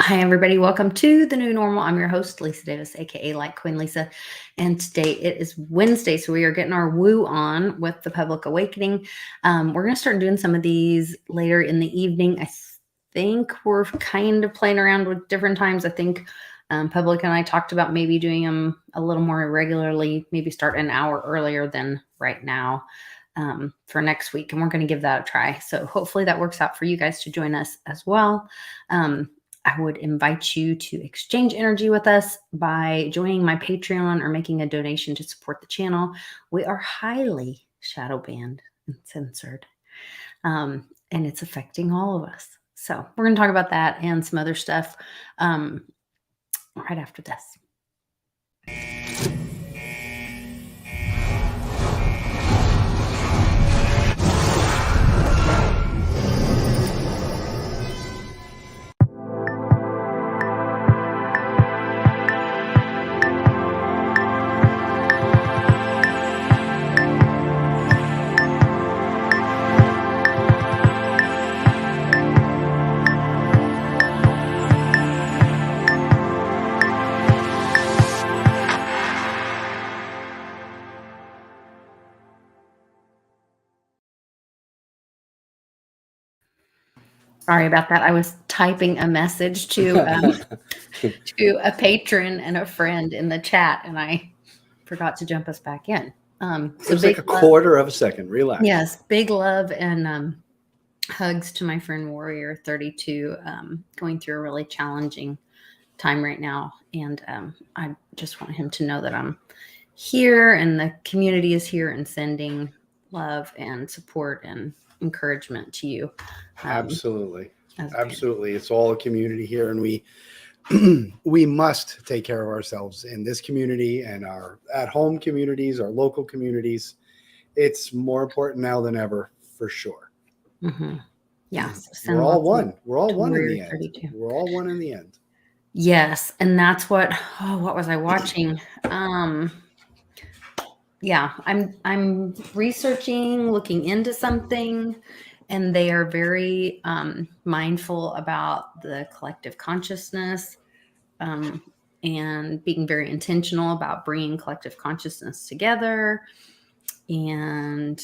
Hi, everybody. Welcome to the new normal. I'm your host, Lisa Davis, aka Litecoin Lisa. And today it is Wednesday, so we are getting our woo on with the public awakening. We're going to start doing some of these later in the evening. I think we're kind of playing around with different times. I think Public and I talked about maybe doing them a little more regularly, maybe start an hour earlier than right now. For next week, and we're going to give that a try. So hopefully that works out for you guys to join us as well. I would invite you to exchange energy with us by joining my Patreon or making a donation to support the channel. We are highly shadow banned and censored, and it's affecting all of us. So we're going to talk about that and some other stuff right after this. Sorry about that. I was typing a message to a patron and a friend in the chat, and I forgot to jump us back in. It was like a quarter of a second. Relax. Yes, big love and hugs to my friend Warrior 32, going through a really challenging time right now. And I just want him to know that I'm here and the community is here and sending love and support and encouragement to you. Absolutely. Absolutely. It's all a community here, and we must take care of ourselves in this community and our at-home communities, our local communities. It's more important now than ever, for sure. Mm-hmm. Yeah. We're all one. We're all one in the end. 32. We're all one in the end. Yes. And that's what was I watching? Yeah, I'm researching, looking into something, and they are very mindful about the collective consciousness and being very intentional about bringing collective consciousness together. And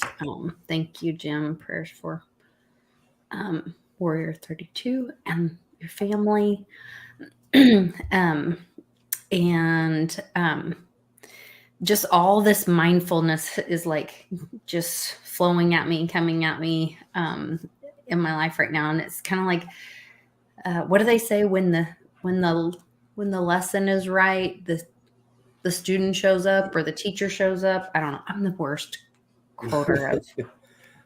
thank you, Jim. Prayers for Warrior 32 and your family. Just all this mindfulness is like just flowing at me, coming at me in my life right now. And it's kind of like, what do they say when the lesson is right, the student shows up or the teacher shows up? I don't know. I'm the worst quoter of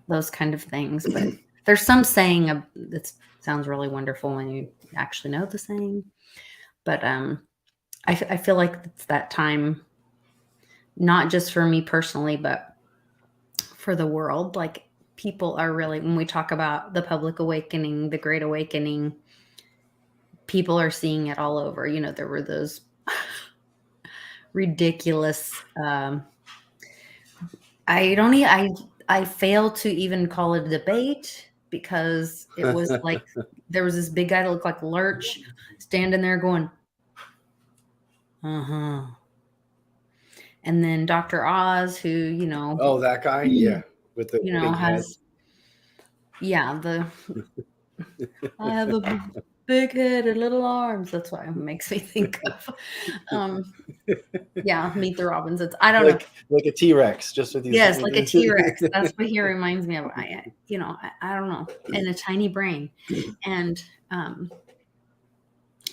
those kind of things, but there's some saying that sounds really wonderful when you actually know the saying. But I feel like it's that time, not just for me personally, but for the world. Like, people are really, when we talk about the public awakening, the great awakening, people are seeing it all over. You know, there were those ridiculous, I fail to even call it a debate, because it was like, there was this big guy that looked like Lurch standing there going, and then Dr. Oz, who, you know. Oh, that guy? Yeah. With the, you know, has, I have a big head and little arms. That's what it makes me think of. Meet the Robinsons. I don't know. Like a T-Rex, just with these. Yes, like a T-Rex. That's what he reminds me of. I don't know. And a tiny brain. And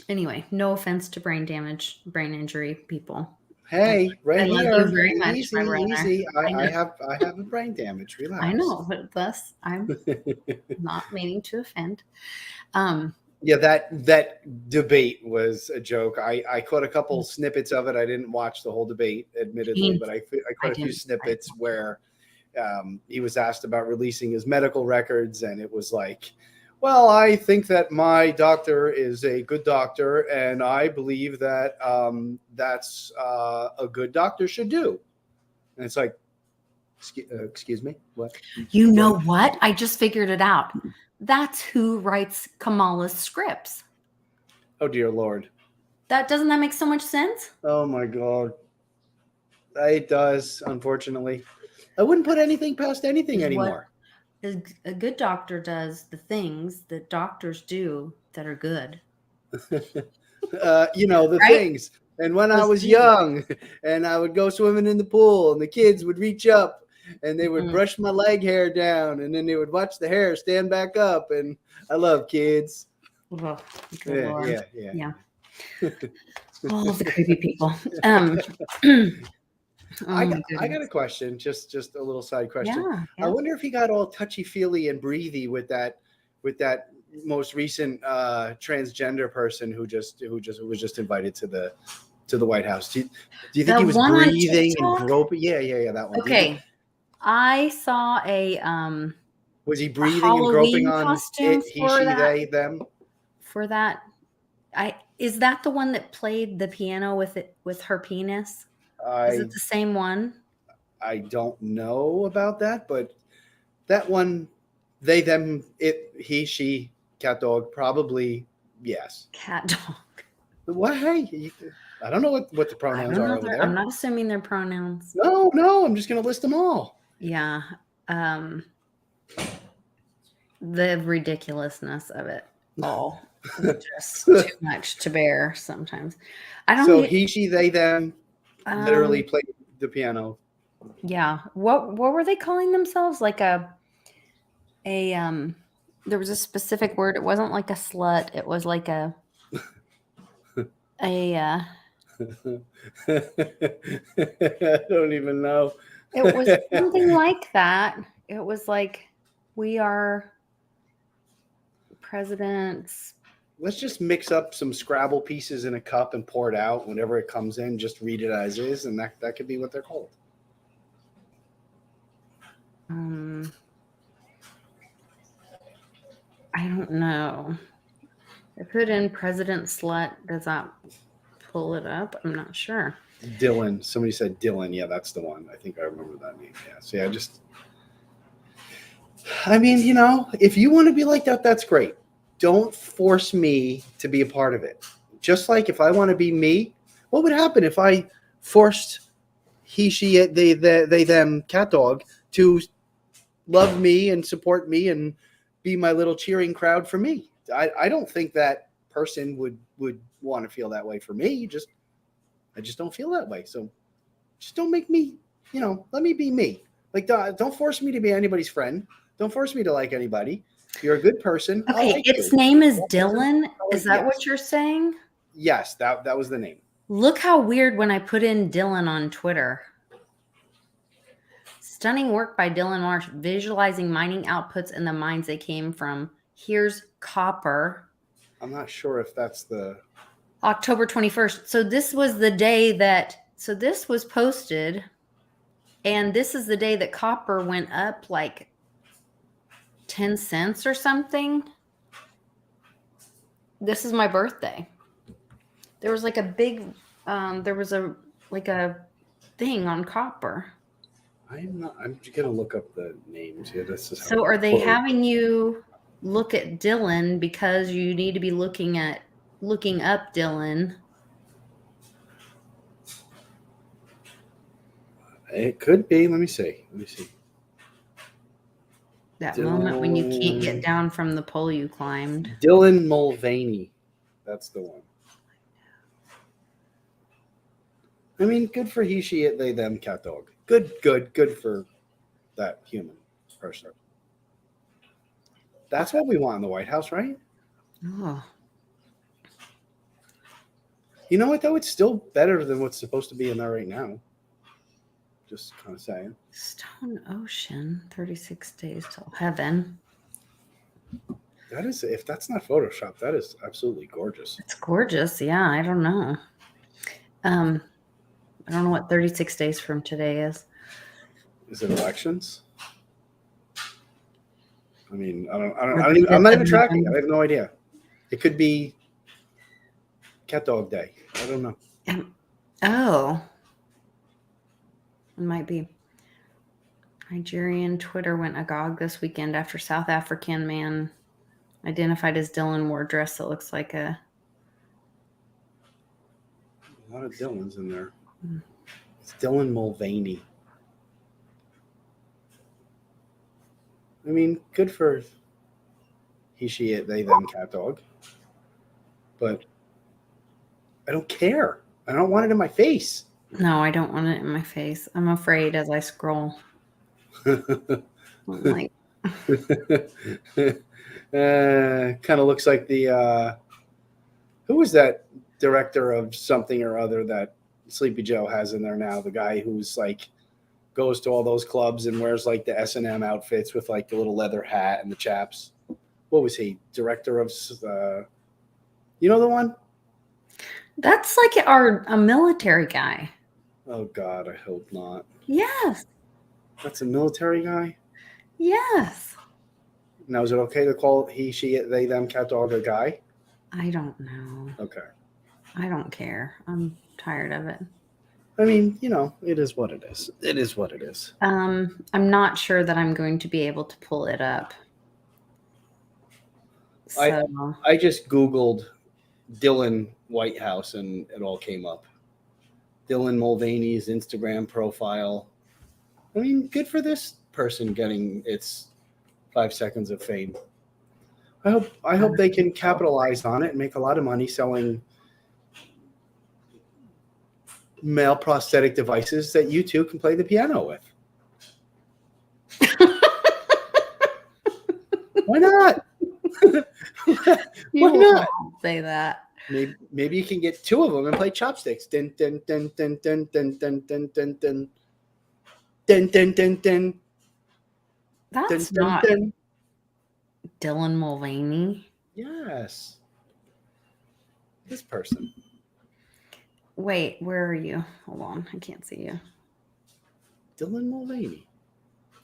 anyway, no offense to brain injury people. Hey, right I here. love you very much, easy, my brother. easy. I have a brain damage. Relax. I know, but thus I'm not meaning to offend. Yeah, that debate was a joke. I caught a couple snippets of it. I didn't watch the whole debate, admittedly, but I caught a few snippets where he was asked about releasing his medical records, and it was like, well, I think that my doctor is a good doctor, and I believe that that's a good doctor should do. And it's like, excuse me, what? You know what? I just figured it out. That's who writes Kamala's scripts. Oh, dear Lord. Doesn't that make so much sense? Oh, my God. It does, unfortunately. I wouldn't put anything past anything anymore. A good doctor does the things that doctors do that are good. The right? things. And when I was young and I would go swimming in the pool and the kids would reach up and they would brush my leg hair down and then they would watch the hair stand back up. And I love kids. Oh, yeah. All of the creepy people. I got a question, just a little side question. Yeah. I wonder if he got all touchy-feely and breathy with that most recent transgender person who was just invited to the White House. Do you think he was breathing and groping? Yeah, that one. Okay. I saw a was he breathing and groping on costume it, he, she, they, them? For that. Is that the one that played the piano with her penis? Is it the same one? I don't know about that, but that one, they, them, it, he, she, cat, dog, probably yes. Cat, dog. What? Hey, I don't know what the pronouns are over there. I'm not assuming they're pronouns. No, I'm just going to list them all. Yeah. The ridiculousness of it all. Just too much to bear sometimes. He, she, they, them literally played the piano. Yeah. What were they calling themselves? Like there was a specific word. It wasn't like a slut. It was like a I don't even know. It was something like that. It was like, we are presidents. Let's just mix up some Scrabble pieces in a cup and pour it out whenever it comes in. Just read it as is, and that could be what they're called. I don't know. I put in President Slut. Does that pull it up? I'm not sure. Dylan. Somebody said Dylan. Yeah, that's the one. I think I remember that name. Yeah. So I mean, if you want to be like that, that's great. Don't force me to be a part of it. Just like if I want to be me, what would happen if I forced he, she, they, them, cat, dog to love me and support me and be my little cheering crowd for me? I don't think that person would want to feel that way for me. I just don't feel that way. So just don't make me, let me be me. Like, don't force me to be anybody's friend. Don't force me to like anybody. You're a good person. Okay, its name is Dylan. Is that what you're saying? Yes, that was the name. Look how weird when I put in Dylan on Twitter. Stunning work by Dylan Marsh, visualizing mining outputs and the mines they came from. Here's copper. I'm not sure if that's the October 21st. So this was the day so this was posted, and this is the day that copper went up like 10 cents or something. This is my birthday. There was like a big, there was a thing on copper. I'm going to look up the names here. So are they having you look at Dylan because you need to be looking up Dylan? It could be. Let me see. That moment when you can't get down from the pole you climbed. Dylan Mulvaney. That's the one. I mean, good for he, she, it, they, them, cat, dog. Good for that human person. That's what we want in the White House, right? Oh. You know what, though? It's still better than what's supposed to be in there right now. Just kind of saying. Stone Ocean, 36 days till heaven. That is, if that's not Photoshop, that is absolutely gorgeous. It's gorgeous. Yeah, I don't know. I don't know what 36 days from today is. Is it elections? I mean, I'm not even tracking. I have no idea. It could be Cat Dog Day. I don't know. It might be. Nigerian Twitter went agog this weekend after South African man identified as Dylan wore a dress that looks like a A lot of Dylans in there. It's Dylan Mulvaney. I mean, good for he, she, it, they, them, cat, dog. But I don't care. I don't want it in my face. No, I don't want it in my face. I'm afraid as I scroll. I'm like, kind of looks like the who was that director of something or other that Sleepy Joe has in there now? The guy who's like goes to all those clubs and wears like the S&M outfits with like the little leather hat and the chaps. What was he? Director of you know the one? that's like a military guy. Oh God, I hope not. Yes. That's a military guy? Yes. Now, is it okay to call he, she, it, they, them, cat, dog a guy? I don't know. Okay. I don't care. I'm tired of it. I mean, you know, it is what it is. It is what it is. I'm not sure that I'm going to be able to pull it up. So I just Googled Dylan Whitehouse and it all came up. Dylan Mulvaney's Instagram profile. I mean, good for this person getting its 5 seconds of fame. I hope they can capitalize on it and make a lot of money selling male prosthetic devices that you two can play the piano with. Why not? Why not? Say that. Maybe you can get 2 of them and play chopsticks. Dun dun dun dun dun dun dun dun dun dun dun dun dun dun. That's dun, not dun. Dylan Mulvaney. Yes. This person. Wait, where are you? Hold on, I can't see you. Dylan Mulvaney.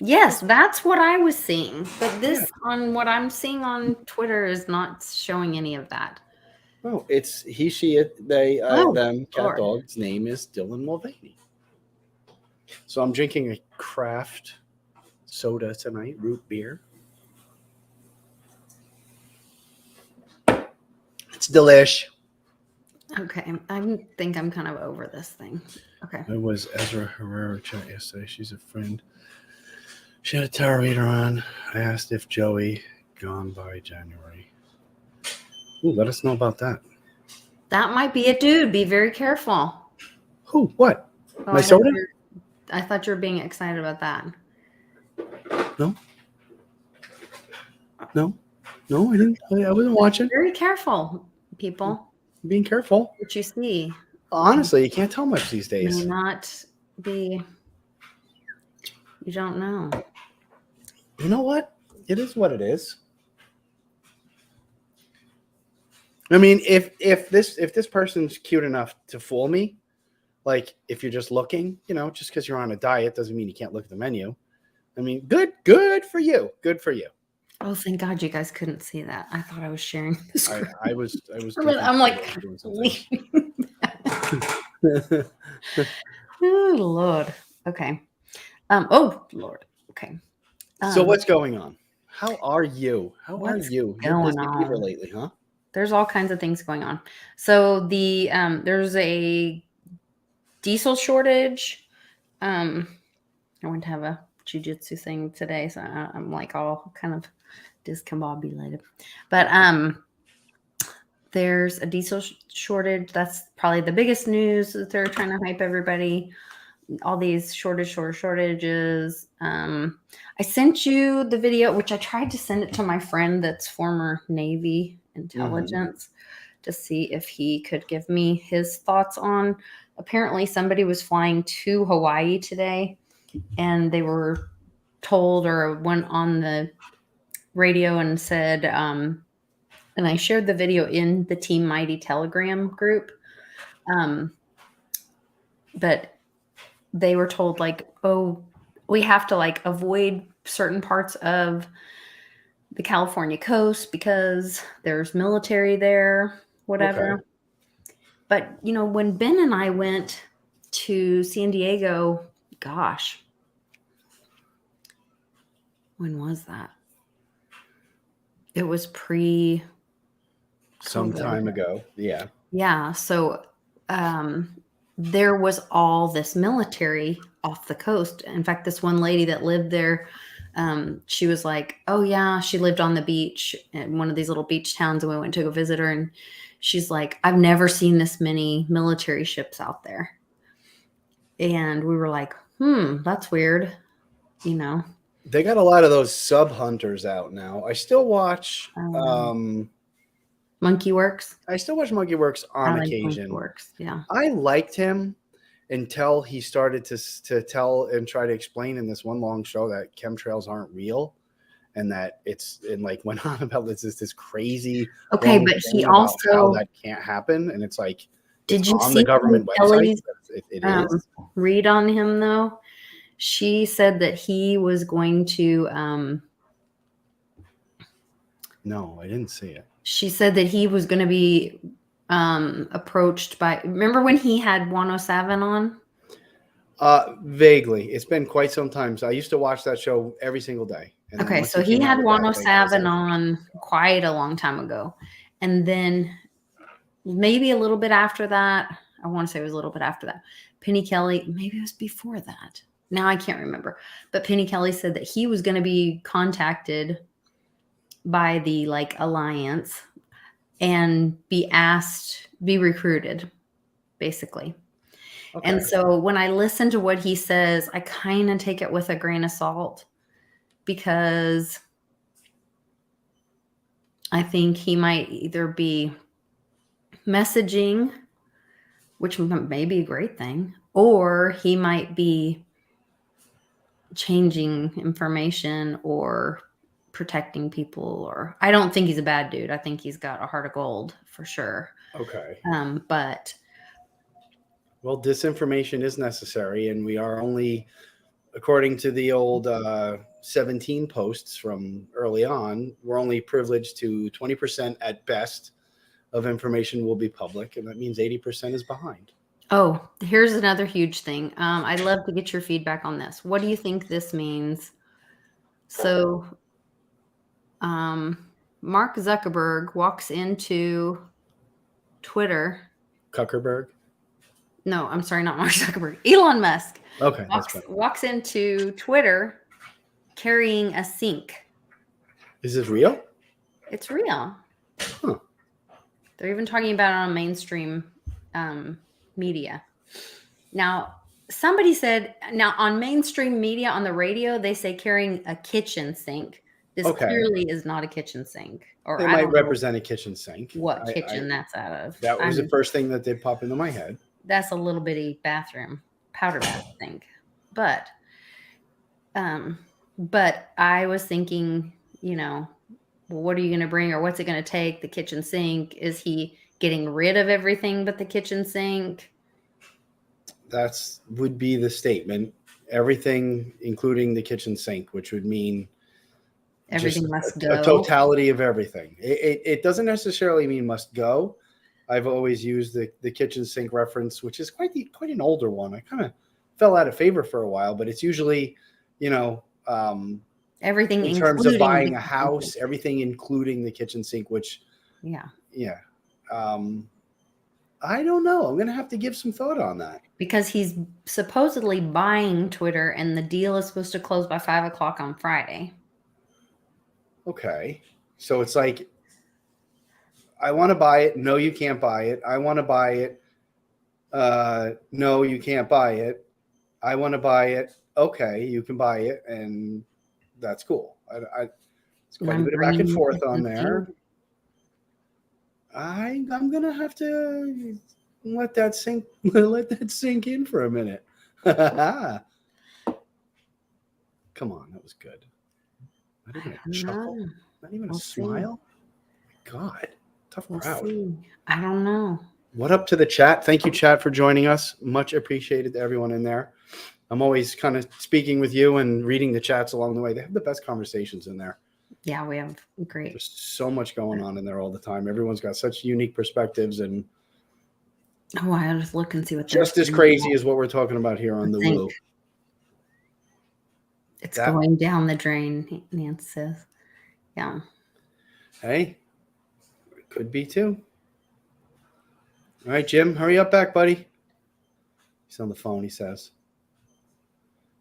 Yes, that's what I was seeing. But this on what I'm seeing on Twitter is not showing any of that. Oh, it's he, she, it, they, them, cat, Lord. dog's name is Dylan Mulvaney. So I'm drinking a craft soda tonight, root beer. It's delish. Okay, I think I'm kind of over this thing. Okay. It was Ezra Herrera chat yesterday. She's a friend. She had a tarot reader on. I asked if Joey gone by January. Ooh, let us know about that. That might be a dude. Be very careful. Who? What? Oh, My soda? I thought you were being excited about that. No. No, I didn't. I wasn't watching. Very careful, people. Being careful. What you see. Honestly, you can't tell much these days. May not be. You don't know. You know what? It is what it is. I mean, if this person's cute enough to fool me, like if you're just looking, you know, just because you're on a diet doesn't mean you can't look at the menu. I mean, good for you. Good for you. Oh, thank God you guys couldn't see that. I thought I was sharing the screen. I was. I'm like, oh Lord. Okay. Oh Lord. Okay. So what's going on? How are you? How are you? You're busy on? Beaver lately, huh? There's all kinds of things going on. So there's a diesel shortage. I went to have a jujitsu thing today, so I'm like all kind of discombobulated. But there's a diesel shortage. That's probably the biggest news that they're trying to hype everybody. All these shortages. I sent you the video, which I tried to send it to my friend that's former Navy intelligence to see if he could give me his thoughts on. Apparently somebody was flying to Hawaii today and they were told or went on the radio and said, and I shared the video in the Team Mighty Telegram group. But they were told like, oh, we have to like avoid certain parts of the California coast because there's military there, whatever. Okay. But, you know, when Ben and I went to San Diego, gosh, when was that? It was some time ago. Yeah. Yeah. So there was all this military off the coast. In fact, this one lady that lived there, she was like, oh yeah, she lived on the beach in one of these little beach towns, and we went to go visit her, and she's like, I've never seen this many military ships out there. And we were like, that's weird. You know, they got a lot of those sub hunters out now. I still watch Monkey Works. I still watch Monkey Works on occasion. Monkey Works, yeah. I liked him until he started to tell and try to explain in this one long show that chemtrails aren't real, and that like went on about this crazy. Okay, but he also how that can't happen, and it's like, did you on see the government website? It is. Read on him though. She said that he was going to. No, I didn't see it. She said that he was going to be approached by. Remember when he had 107 on? Vaguely. It's been quite some time. So I used to watch that show every single day. And okay, so he had 107 on quite a long time ago, and then maybe a little bit after that. I want to say it was a little bit after that. Penny Kelly, maybe it was before that. Now I can't remember. But Penny Kelly said that he was going to be contacted by the alliance and be recruited, basically. Okay. And so when I listen to what he says, I kind of take it with a grain of salt, because I think he might either be messaging, which may be a great thing, or he might be changing information or protecting people. Or I don't think he's a bad dude. I think he's got a heart of gold for sure. Okay. But well, disinformation is necessary, and we are only, according to the old 17 posts from early on, we're only privileged to 20% at best of information will be public, and that means 80% is behind. Oh, here's another huge thing. I'd love to get your feedback on this. What do you think this means? So, Mark Zuckerberg walks into Twitter. Zuckerberg? No, I'm sorry, not Mark Zuckerberg. Elon Musk. Okay. Walks into Twitter carrying a sink. Is this real? It's real. Huh. They're even talking about it on mainstream media. Now, somebody said, on mainstream media, on the radio, they say carrying a kitchen sink. This clearly is not a kitchen sink. Or it might represent a kitchen sink. What kitchen that's out of. That was the first thing that did pop into my head. That's a little bitty bathroom, powder bath sink. But I was thinking, well, what are you going to bring, or what's it going to take? The kitchen sink? Is he getting rid of everything but the kitchen sink? That's would be the statement. Everything, including the kitchen sink, which would mean everything must go. A totality of everything. It doesn't necessarily mean must go. I've always used the kitchen sink reference, which is quite an older one. I kind of fell out of favor for a while, but it's usually, everything in terms of buying a house, everything including the kitchen sink, which I don't know. I'm going to have to give some thought on that. Because he's supposedly buying Twitter, and the deal is supposed to close by 5:00 on Friday. Okay. So it's like, I want to buy it. No, you can't buy it. I want to buy it. No, you can't buy it. I want to buy it. Okay, you can buy it. And that's cool. It's quite a bit of back and forth on there. I'm going to have to let that sink in for a minute. Come on, that was good. Not even a chuckle. Not even a smile. God, tough crowd. I don't know. What up to the chat? Thank you, chat, for joining us. Much appreciated to everyone in there. I'm always kind of speaking with you and reading the chats along the way. They have the best conversations in there. Yeah, we have great. There's so much going on in there all the time. Everyone's got such unique perspectives, and I'll just look and see what. Just as crazy as what we're talking about here on the Woo. It's going down the drain, Nance says. Yeah. Hey, it could be too. All right, Jim, hurry up back, buddy. He's on the phone, he says.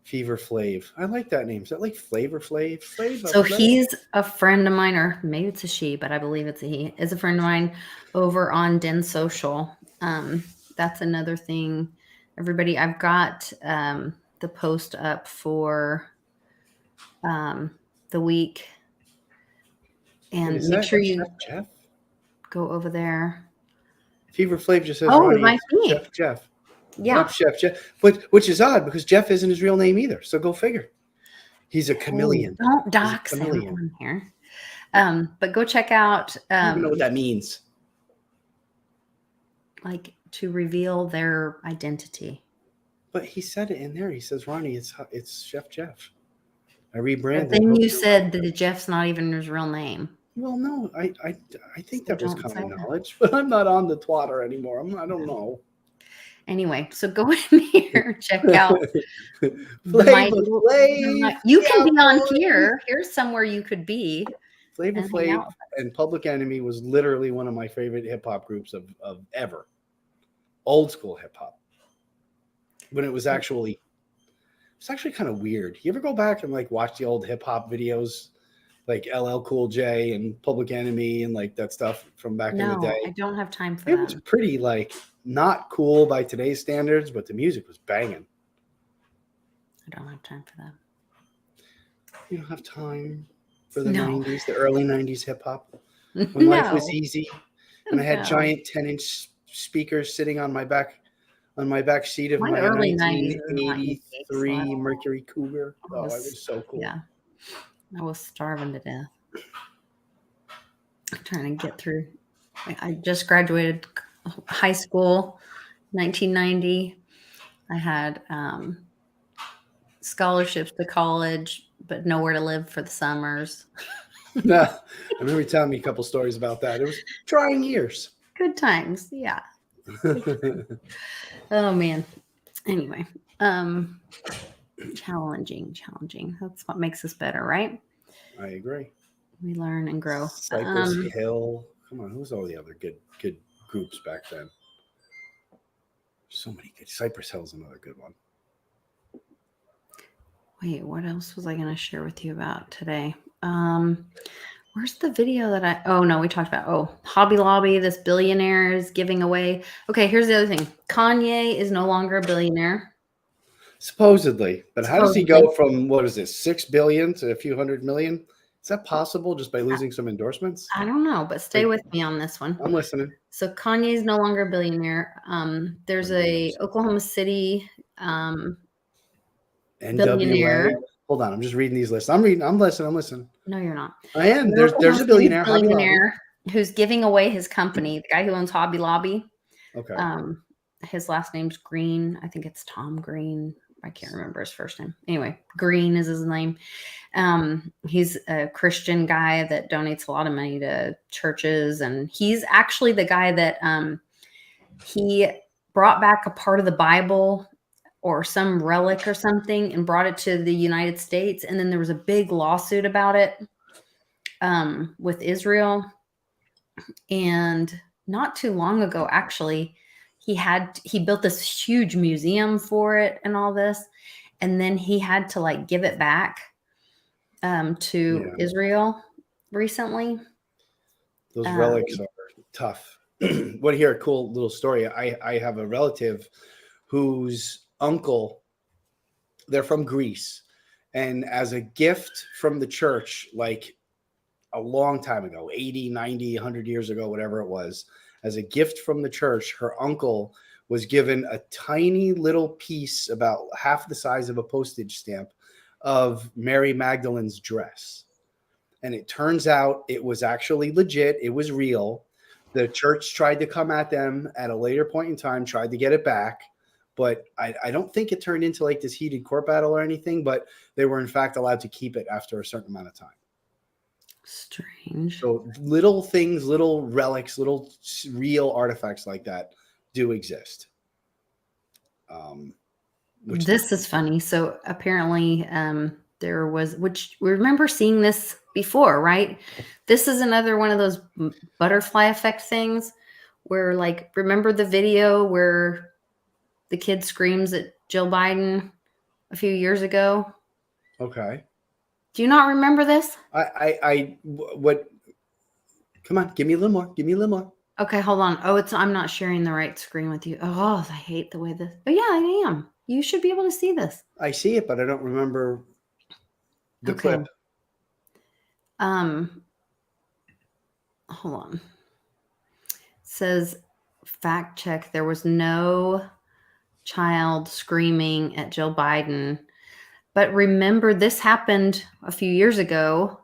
Fever Flav. I like that name. Is that like Flavor Flav? So he's a friend of mine, or maybe it's a she, but I believe it's a he. Is a friend of mine over on Den Social. That's another thing. Everybody, I've got the post up for the week, and make sure you Jeff? Go over there. Fever Flav just says, "Oh, it might be Jeff." Yeah, what up, Jeff. But which is odd because Jeff isn't his real name either. So go figure. He's a chameleon. Don't dox him on here. But go check out. I don't even know what that means. Like to reveal their identity. But he said it in there. He says, Ronnie, it's Chef Jeff. I rebranded. But then you said that Jeff's not even his real name. Well, no, I think that was common knowledge, but I'm not on the twatter anymore. I don't know. Anyway, so go in here, check out. Flavor Flav. You can be on here. Here's somewhere you could be. Flavor Flav and Public Enemy was literally one of my favorite hip hop groups of ever. Old school hip hop. When it was actually kind of weird. You ever go back and like watch the old hip hop videos, like LL Cool J and Public Enemy and like that stuff from back in the day? I don't have time for that. It was pretty like not cool by today's standards, but the music was banging. I don't have time for that. You don't have time for the 90s, the early 90s hip hop? When life was easy and I had giant 10-inch speakers sitting on my back seat of my early 1983 Mercury Cougar. I was so cool. Yeah. I was starving to death. I'm trying to get through. I just graduated high school, 1990. I had scholarships to college, but nowhere to live for the summers. No, I remember you telling me a couple stories about that. It was trying years. Good times, yeah. Oh man. Anyway, challenging. That's what makes us better, right? I agree. We learn and grow. Cypress Hill. Come on, who's all the other good groups back then? So many good. Cypress Hill's another good one. Wait, what else was I going to share with you about today? Where's the video that we talked about, Hobby Lobby, this billionaire is giving away. Okay, here's the other thing. Kanye is no longer a billionaire. Supposedly. But how does he go from, what is this, 6 billion to a few hundred million? Is that possible just by losing some endorsements? I don't know, but stay with me on this one. I'm listening. So Kanye is no longer a billionaire. There's a Oklahoma City billionaire. Hold on, I'm just reading these lists. I'm listening. No, you're not. I am. There's a billionaire who's giving away his company, the guy who owns Hobby Lobby. Okay. His last name's Green. I think it's Tom Green. I can't remember his first name. Anyway, Green is his name. He's a Christian guy that donates a lot of money to churches. And he's actually the guy that he brought back a part of the Bible or some relic or something and brought it to the United States. And then there was a big lawsuit about it with Israel. And not too long ago, actually, he built this huge museum for it and all this. And then he had to like give it back to Israel recently. Those relics are tough. Want to hear a cool little story? I have a relative whose uncle, they're from Greece. And as a gift from the church, like a long time ago, 80, 90, 100 years ago, whatever it was, as a gift from the church, her uncle was given a tiny little piece about half the size of a postage stamp of Mary Magdalene's dress. And it turns out it was actually legit. It was real. The church tried to come at them at a later point in time, tried to get it back. But I don't think it turned into like this heated court battle or anything, but they were in fact allowed to keep it after a certain amount of time. Strange. So little things, little relics, little real artifacts like that do exist. This is funny. So apparently there was, which we remember seeing this before, right? This is another one of those butterfly effect things where, like, remember the video where the kid screams at Jill Biden a few years ago? Okay. Do you not remember this? What? Come on, give me a little more. Give me a little more. Okay, hold on. Oh, I'm not sharing the right screen with you. Oh, I hate the way this. Oh, yeah, I am. You should be able to see this. I see it, but I don't remember the clip. Hold on. It says, fact check. There was no child screaming at Jill Biden. But remember, this happened a few years ago.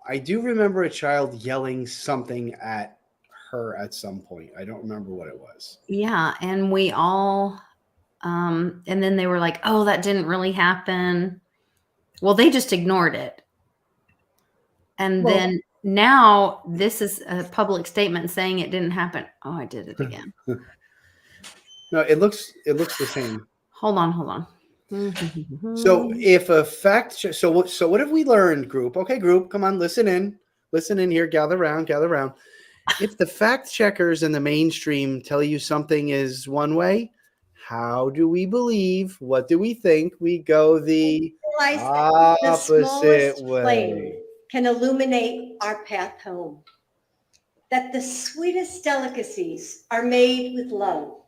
I do remember a child yelling something at her at some point. I don't remember what it was. Yeah, and we all, and then they were like, oh, that didn't really happen. Well, they just ignored it. And then now this is a public statement saying it didn't happen. Oh, I did it again. No, it looks the same. Hold on. So if a fact, so what have we learned, group? Okay, group, come on, listen in here, gather around. If the fact checkers in the mainstream tell you something is one way, how do we believe? What do we think? We go the opposite way. Can illuminate our path home. That the sweetest delicacies are made with love.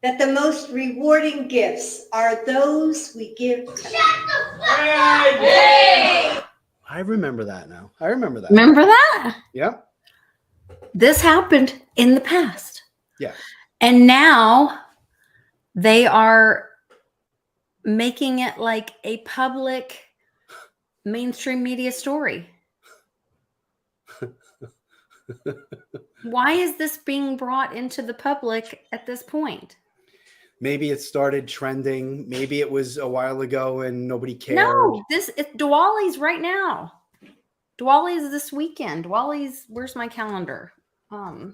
That the most rewarding gifts are those we give to I remember that now. I remember that. Remember that? Yep. This happened in the past. Yeah. And now they are making it like a public mainstream media story. Why is this being brought into the public at this point? Maybe it started trending. Maybe it was a while ago and nobody cared. No, it's Diwali's right now. Diwali's this weekend. Diwali's, where's my calendar? No.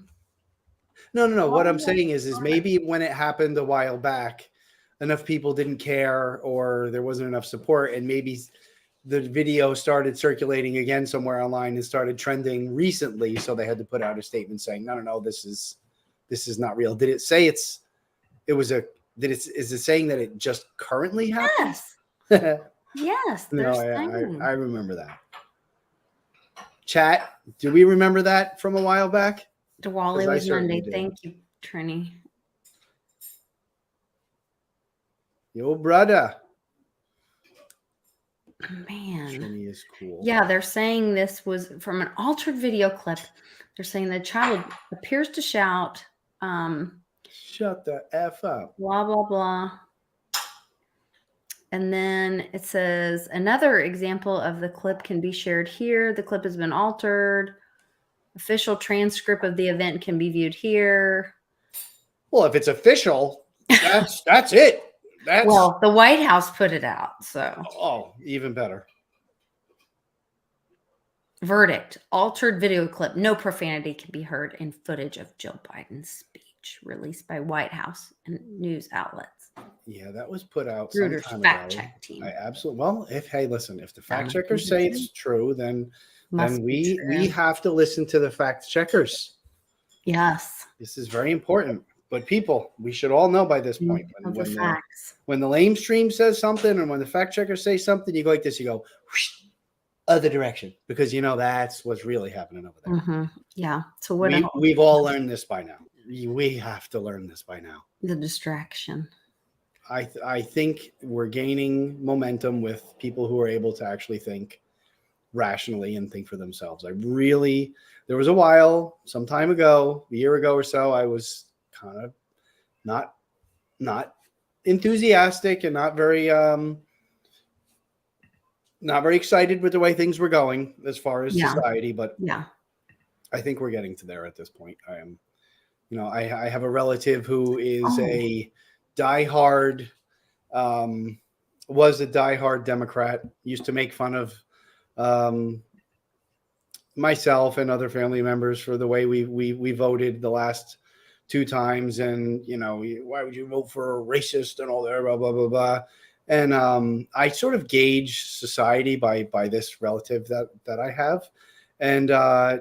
What I'm saying is maybe when it happened a while back, enough people didn't care or there wasn't enough support, and maybe the video started circulating again somewhere online and started trending recently, so they had to put out a statement saying, no, this is not real. Did it say is it saying that it just currently happened? Yes. Yes. No, I remember that. Chat, do we remember that from a while back? Diwali was Monday. Thank you, Trini. Yo, brother. Man. Trini is cool. Yeah, they're saying this was from an altered video clip. They're saying the child appears to shout, shut the F up. Blah, blah, blah. And then it says, another example of the clip can be shared here. The clip has been altered. Official transcript of the event can be viewed here. Well, if it's official, that's it. Well, the White House put it out, so. Oh, even better. Verdict. Altered video clip. No profanity can be heard in footage of Jill Biden's speech released by White House and news outlets. Yeah, that was put out Reuters some time fact ago. check team. I absolutely. Well, if the fact checkers say it's true, then we have to listen to the fact checkers. Yes. This is very important. But people, we should all know by this point when the lamestream says something and when the fact checkers say something, you go like this, you go whoosh, other direction, because that's what's really happening over there. Mm-hmm. Yeah. So we've all learned this by now. We have to learn this by now. The distraction. I think we're gaining momentum with people who are able to actually think rationally and think for themselves. There was a while, some time ago, a year ago or so, I was kind of not enthusiastic and not very excited with the way things were going as far as society, but I think we're getting to there at this point. I am, I have a relative who is a diehard, was a diehard Democrat, used to make fun of myself and other family members for the way we voted the last 2 times, and why would you vote for a racist and all that, blah blah blah blah. And I sort of gauge society by this relative that I have, and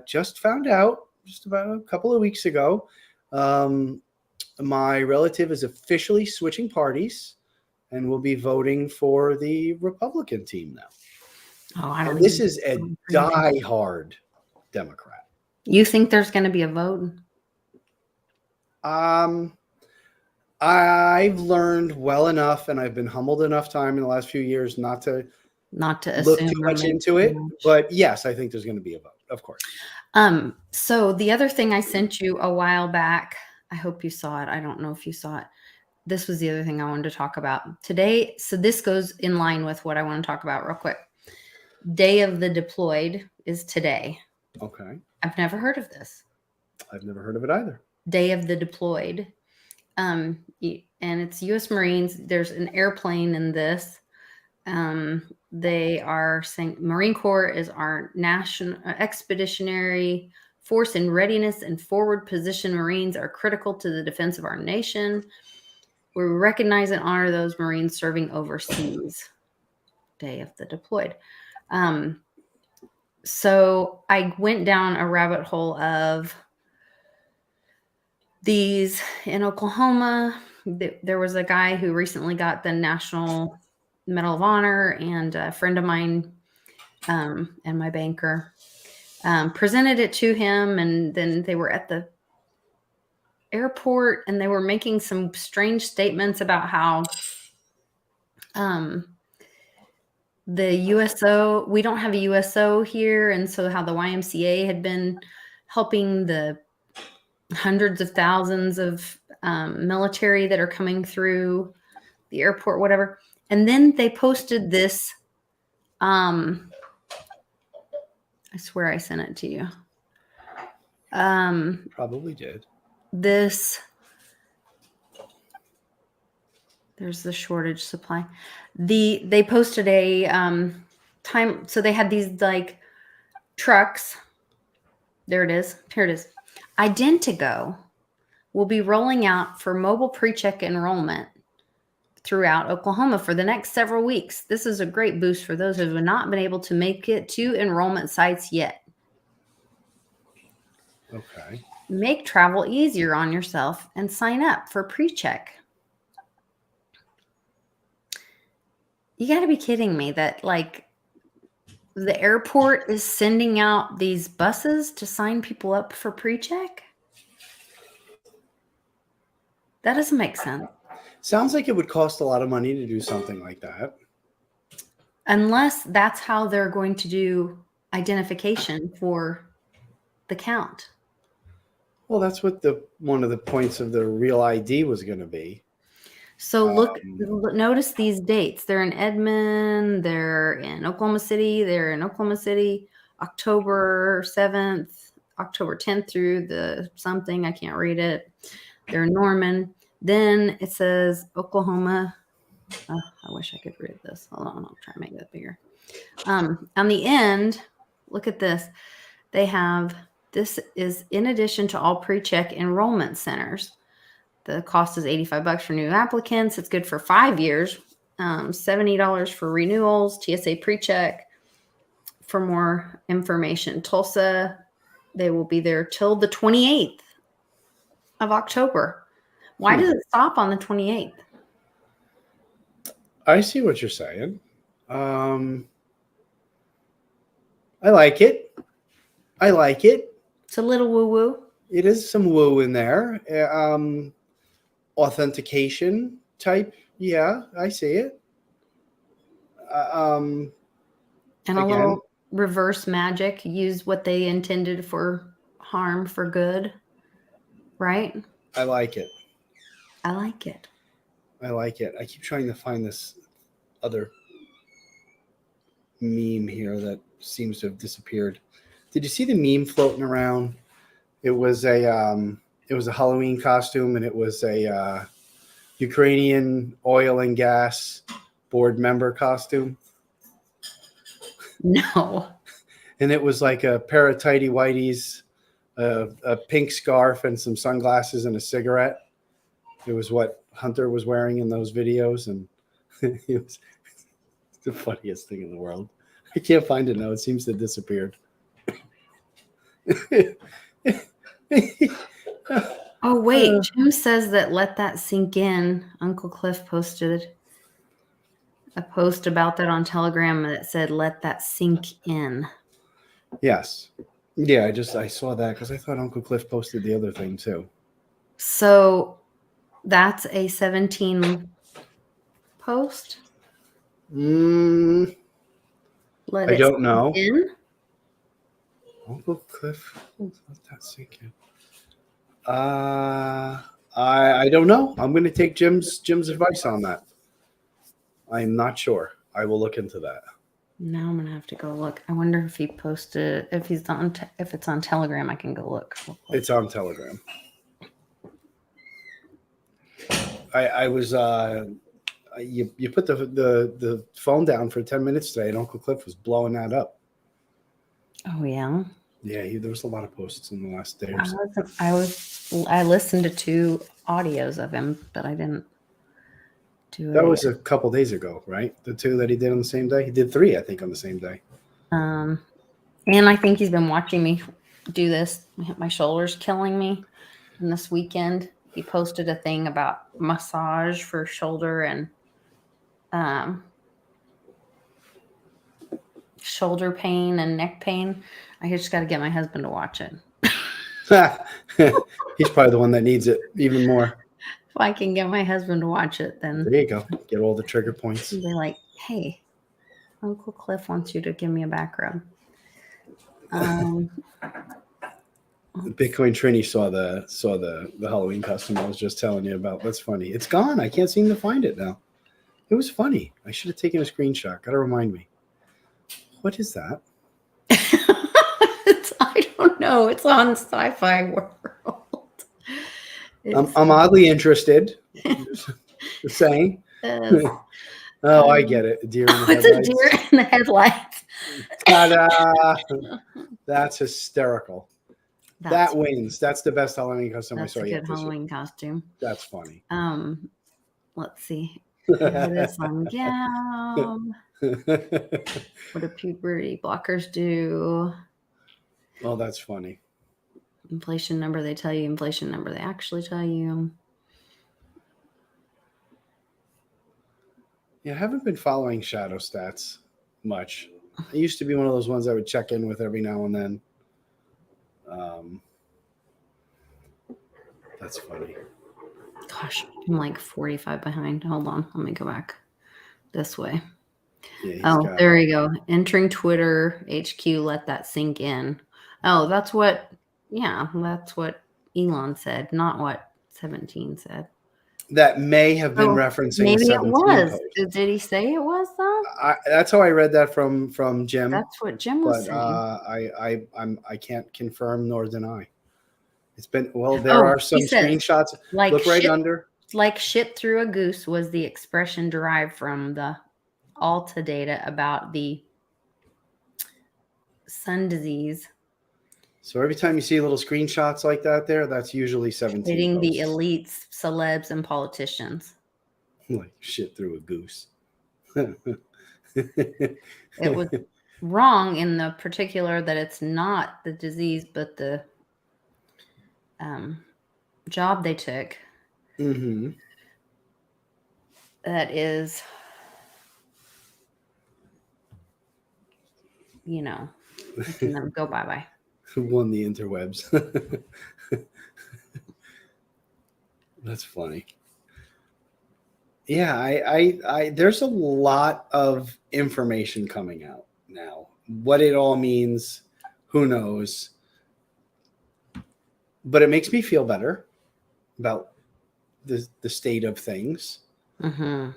just found out just about a couple of weeks ago, my relative is officially switching parties and will be voting for the Republican team now. Oh, I don't. And this is a die-hard Democrat. You think there's going to be a vote? I've learned well enough, and I've been humbled enough time in the last few years not to look too much into it. But yes, I think there's going to be a vote, of course. So the other thing I sent you a while back, I hope you saw it. I don't know if you saw it. This was the other thing I wanted to talk about today. So this goes in line with what I want to talk about real quick. Day of the Deployed is today. Okay. I've never heard of this. I've never heard of it either. Day of the Deployed. And it's U.S. Marines. There's an airplane in this. They are saying Marine Corps is our national expeditionary force in readiness, and forward position Marines are critical to the defense of our nation. We recognize and honor those Marines serving overseas. Day of the Deployed. So I went down a rabbit hole of these in Oklahoma. There was a guy who recently got the National Medal of Honor, and a friend of mine and my banker presented it to him, and then they were at the airport and they were making some strange statements about how the USO, we don't have a USO here, and so how the YMCA had been helping the hundreds of thousands of military that are coming through the airport, whatever. And then they posted this. I swear I sent it to you. Probably did. There's the shortage supply. They posted a time. So they had these like trucks. There it is. Here it is. Identigo will be rolling out for mobile pre-check enrollment throughout Oklahoma for the next several weeks. This is a great boost for those who have not been able to make it to enrollment sites yet. Okay. Make travel easier on yourself and sign up for pre-check. You got to be kidding me that like the airport is sending out these buses to sign people up for pre-check? That doesn't make sense. Sounds like it would cost a lot of money to do something like that. Unless that's how they're going to do identification for the count. Well, that's what one of the points of the real ID was going to be. So notice these dates. They're in Edmond. They're in Oklahoma City. They're in Oklahoma City, October 7th, October 10th through the something. I can't read it. They're in Norman. Then it says Oklahoma. I wish I could read this. Hold on. I'll try to make that bigger. On the end, look at this. They have, this is in addition to all pre-check enrollment centers. The cost is $85 for new applicants. It's good for 5 years. $70 for renewals. TSA pre-check. For more information, Tulsa, they will be there till the 28th of October. Why does it stop on the 28th? I see what you're saying. I like it. It's a little woo-woo. It is some woo in there. Authentication type. Yeah, I see it. And again, a little reverse magic. Use what they intended for harm for good. Right? I like it. I like it. I keep trying to find this other meme here that seems to have disappeared. Did you see the meme floating around? It was a Halloween costume, and it was a Ukrainian oil and gas board member costume. No. And it was like a pair of tighty whities, a pink scarf, and some sunglasses and a cigarette. It was what Hunter was wearing in those videos, and it was the funniest thing in the world. I can't find it now. It seems to have disappeared. Oh, wait. Jim says that let that sink in. Uncle Cliff posted a post about that on Telegram that said, let that sink in. Yes. Yeah, I saw that because I thought Uncle Cliff posted the other thing too. So that's a 17 post? I don't know. In? Uncle Cliff, let that sink in. I don't know. I'm going to take Jim's advice on that. I'm not sure. I will look into that. Now I'm gonna have to go look. I wonder if he posted, if it's on Telegram. I can go look. It's on Telegram. I was you put the phone down for 10 minutes today, and Uncle Cliff was blowing that up. Oh yeah. Yeah, there was a lot of posts in the last day or so. I listened to 2 audios of him, but I didn't do it. That was a couple days ago, right? The 2 that he did on the same day. He did 3, I think, on the same day. And I think he's been watching me do this. My shoulder's killing me. And this weekend, he posted a thing about massage for shoulder and shoulder pain and neck pain. I just got to get my husband to watch it. He's probably the one that needs it even more. If I can get my husband to watch it, then there you go. Get all the trigger points. Be like, hey, Uncle Cliff wants you to give me a back rub. Bitcoin Trini saw the Halloween costume I was just telling you about. That's funny. It's gone. I can't seem to find it now. It was funny. I should have taken a screenshot. Gotta remind me. What is that? I don't know. It's on Sci-Fi World. I'm oddly interested. Just saying. Oh, I get it. Deer in the headlights. It's a deer in the headlights. Ta-da! That's hysterical. That wins. That's the best Halloween costume I saw yet. That's a good Halloween costume. That's funny. Let's see. This on gown. What do puberty blockers do? Oh, that's funny. Inflation number, they tell you. Inflation number, they actually tell you. Yeah, I haven't been following shadow stats much. I used to be one of those ones I would check in with every now and then. That's funny. Gosh, I'm like 45 behind. Hold on. Let me go back this way. Yeah, there you go. Entering Twitter HQ, let that sink in. Oh, that's what Elon said, not what 17 said. That may have been referencing maybe a 17 it was. Post. Did he say it was though? That's how I read that from Jim. That's what Jim was saying. I can't confirm nor deny. It's been there are some screenshots. Look right under. Like shit through a goose was the expression derived from the Alta data about the sun disease. So every time you see little screenshots like that that's usually 17 hitting the elites, celebs, and politicians. Like shit through a goose. It was wrong in the particular that it's not the disease, but the job they took. Mm-hmm. That is, making them go bye-bye. Who won the interwebs? That's funny. Yeah, I there's a lot of information coming out now. What it all means, who knows? But it makes me feel better about the state of things. Mm-hmm.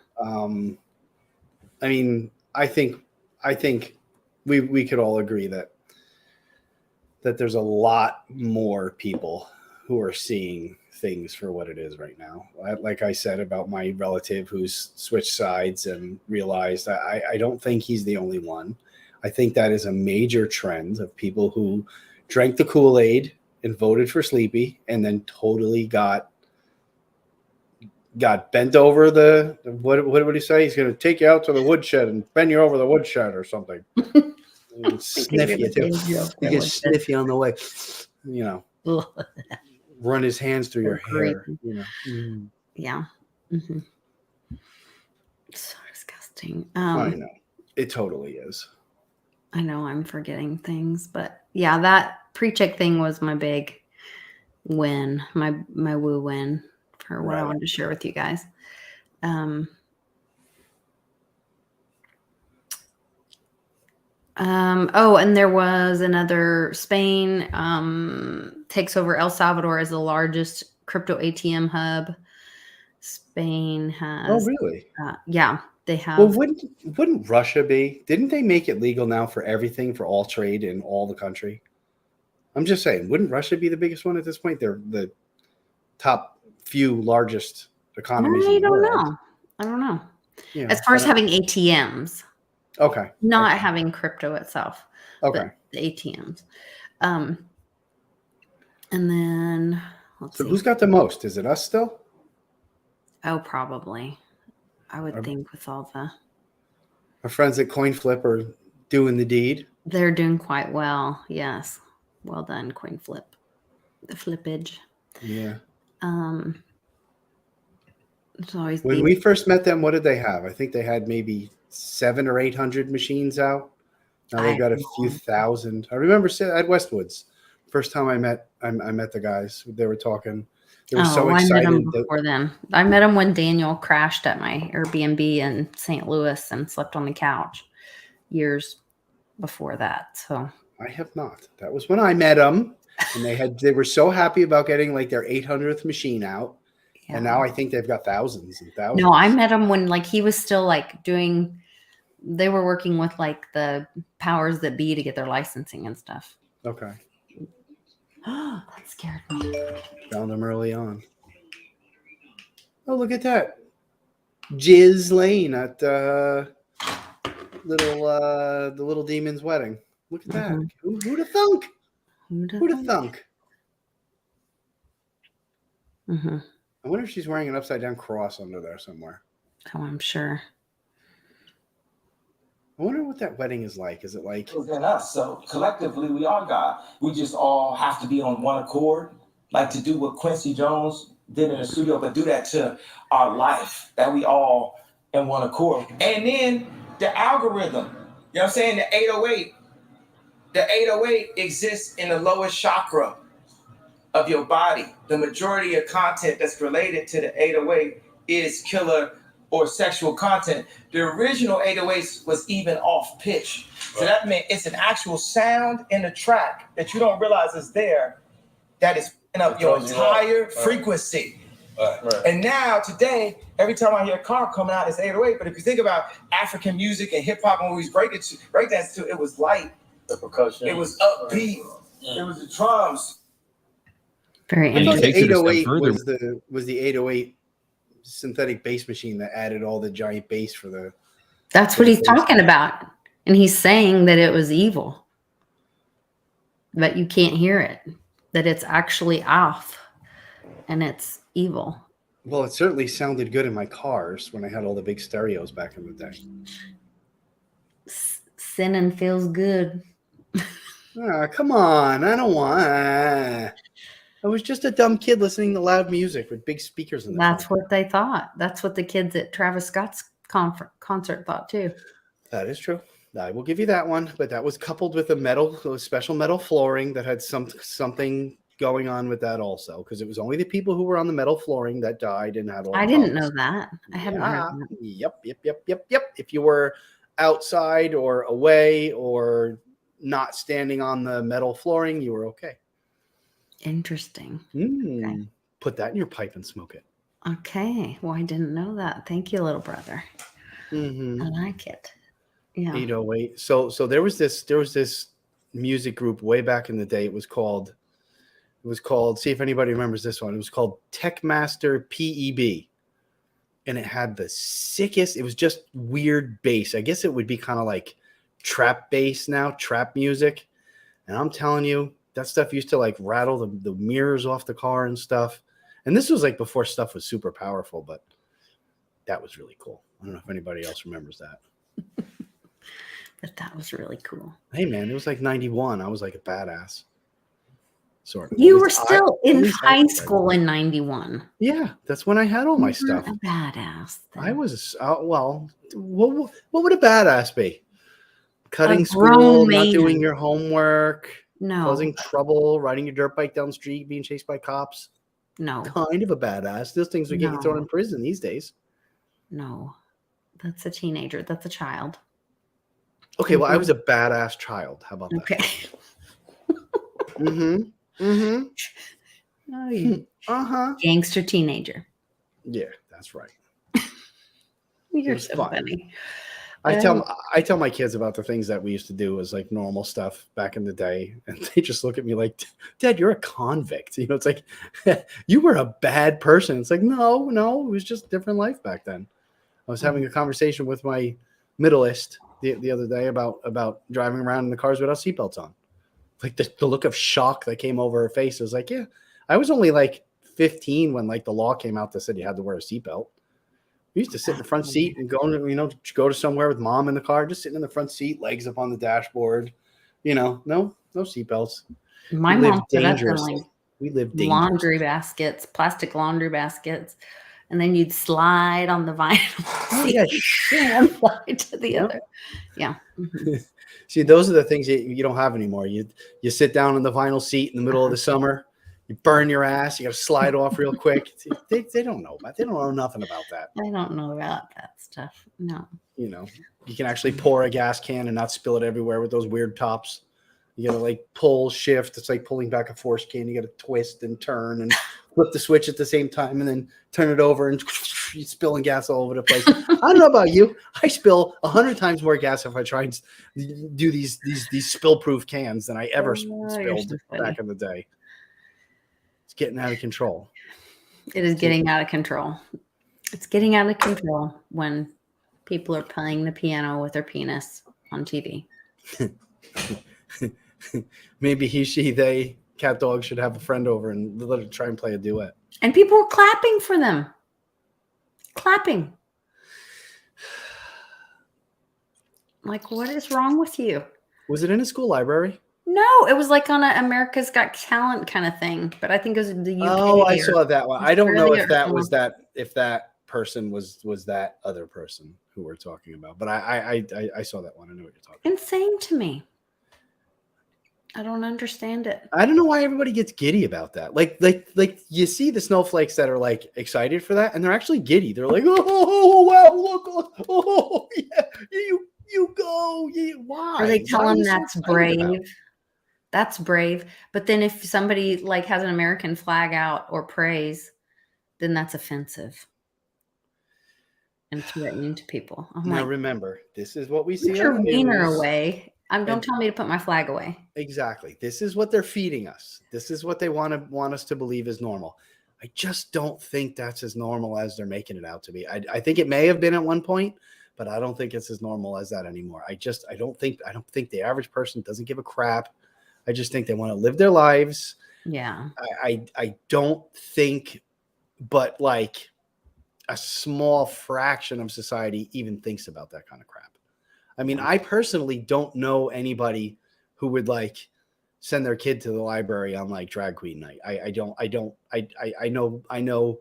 I mean, I think we could all agree that there's a lot more people who are seeing things for what it is right now. Like I said about my relative who's switched sides and realized I don't think he's the only one. I think that is a major trend of people who drank the Kool-Aid and voted for Sleepy and then totally got bent over what would he say? He's going to take you out to the woodshed and bend you over the woodshed or something. Sniff you too. He can sniff you on the way. run his hands through your Creepy. hair. You know. Mm. Yeah. Mm-hmm. So disgusting. I know. It totally is. I know I'm forgetting things, but yeah, that pre-check thing was my big win, my woo win for what I wanted to share with you guys. Oh, and there was another Spain takes over El Salvador as the largest crypto ATM hub. Spain has. Oh, really? Yeah, they have. Well, wouldn't Russia be? Didn't they make it legal now for everything, for all trade in all the country? I'm just saying, wouldn't Russia be the biggest one at this point? They're the top few largest economies in the world. I don't know. Yeah, as far as having ATMs. Okay. Not having crypto itself. Okay. But the ATMs. And then let's see. Who's got the most? Is it us still? Oh, probably. I would think with all the our friends at CoinFlip are doing the deed. They're doing quite well. Yes. Well done, CoinFlip. The flippage. Yeah. It's always when we first met them, what did they have? I think they had maybe 700 or 800 machines out. Now they've got a few thousand. I remember at Westwoods, first time I met the guys. They were talking. They were so excited. I met them before then. I met them when Daniel crashed at my Airbnb in St. Louis and slept on the couch years before that. So I have not. That was when I met them, and they were so happy about getting like their 800th machine out. Yeah. And now I think they've got thousands and thousands. No, I met him when he was still doing. They were working with the powers that be to get their licensing and stuff. Okay. That scared me. Found them early on. Oh, look at that. Jizz Lane at the little demon's wedding. Look at that. Who'd have thunk? Who'd have thunk? Mm-hmm. I wonder if she's wearing an upside down cross under there somewhere. Oh, I'm sure. I wonder what that wedding is like. Is it like within us? So collectively, we are God. We just all have to be on one accord, like to do what Quincy Jones did in the studio, but do that to our life, that we all in one accord. And then the algorithm, you know what I'm saying? The 808 exists in the lowest chakra of your body. The majority of content that's related to the 808 is killer or sexual content. The original 808s was even off pitch. So that meant it's an actual sound in the track that you don't realize is there that is picking up your entire frequency. Right. And now today, every time I hear a car coming out, it's 808. But if you think about African music and hip hop, when we was breakdance to, it was light. The percussion. It was upbeat. It was the drums. Very interesting. The 808 was the 808 synthetic bass machine that added all the giant bass for the. That's what he's talking about, and he's saying that it was evil, but you can't hear it. That it's actually off, and it's evil. Well, it certainly sounded good in my cars when I had all the big stereos back in the day. Sinning feels good. Come on. I don't want. I was just a dumb kid listening to loud music with big speakers in the That's what they thought. That's what the kids at Travis Scott's concert thought too. That is true. I will give you that one. But that was coupled with a special metal flooring that had something going on with that also, because it was only the people who were on the metal flooring that died and had all. I didn't know that. I hadn't heard that. Yep. If you were outside or away or not standing on the metal flooring, you were okay. Interesting. Okay. Put that in your pipe and smoke it. Okay. Well, I didn't know that. Thank you, little brother. Mm-hmm. I like it. Yeah. 808. So there was this music group way back in the day. It was called. See if anybody remembers this one. It was called Techmaster PEB, and it had the sickest. It was just weird bass. I guess it would be kind of like trap bass now, trap music. And I'm telling you, that stuff used to rattle the mirrors off the car and stuff. And this was before stuff was super powerful, but that was really cool. I don't know if anybody else remembers that. But that was really cool. Hey man, it was 91. I was a badass. sort of. You were still in high school in 91. Yeah, that's when I had all my stuff. A badass. Then. I was, well, what would a badass be? Cutting school, not doing your homework, causing trouble, riding your dirt bike down the street, being chased by cops. No. Kind of a badass. Those things would get you thrown in prison these days. No. That's a teenager. That's a child. Okay, well, I was a badass child. How about that? Okay. Gangster teenager. Yeah, that's right. You're so funny. I tell my kids about the things that we used to do as like normal stuff back in the day, and they just look at me like, "Dad, you're a convict." You know, it's like you were a bad person. It's like no, it was just a different life back then. I was having a conversation with my middleist the other day about driving around in the cars without seatbelts on. Like the look of shock that came over her face. It was like, yeah, I was only like 15 when like the law came out that said you had to wear a seatbelt. We used to sit in the front seat and go to somewhere with mom in the car, just sitting in the front seat, legs up on the dashboard. You know, no seatbelts. My mom put us in like we lived laundry baskets, plastic laundry baskets, and then you'd slide on the vinyl seat one side to the other. Yeah. Mm-hmm. See, those are the things you don't have anymore. You sit down in the vinyl seat in the middle of the summer. You burn your ass. You got to slide off real quick. They don't know about. They don't know nothing about that. I don't know about that stuff. No. You know, you can actually pour a gas can and not spill it everywhere with those weird tops. You got to like pull, shift. It's like pulling back a force can. You got to twist and turn and flip the switch at the same time and then turn it over and you're spilling gas all over the place. I don't know about you. I spill 100 times more gas if I try and do these spill-proof cans than I ever spilled back in the day. It's getting out of control. It is getting out of control. It's getting out of control when people are playing the piano with their penis on TV. Maybe he, she, they, cat, dog should have a friend over and let her try and play a duet. And people were clapping for them. Clapping. Like, what is wrong with you? Was it in a school library? No, it was like on a America's Got Talent kind of thing. But I think it was the UK. Oh, I saw that one. I don't know if that was that. If that person was that other person who we're talking about. But I saw that one. I know what you're talking about. Insane to me. I don't understand it. I don't know why everybody gets giddy about that. Like you see the snowflakes that are like excited for that, and they're actually giddy. They're like, oh wow, look, oh yeah, you go, yeah. Why? Are they telling that's brave? That's brave. But then if somebody like has an American flag out or prays, then that's offensive and threatening to people. Now remember, this is what we see. Put your wiener away. Don't tell me to put my flag away. Exactly. This is what they're feeding us. This is what they want us to believe is normal. I just don't think that's as normal as they're making it out to be. I think it may have been at one point, but I don't think it's as normal as that anymore. I don't think the average person doesn't give a crap. I just think they want to live their lives. Yeah. I don't think, but like a small fraction of society even thinks about that kind of crap. I mean, I personally don't know anybody who would like send their kid to the library on like drag queen night. I know.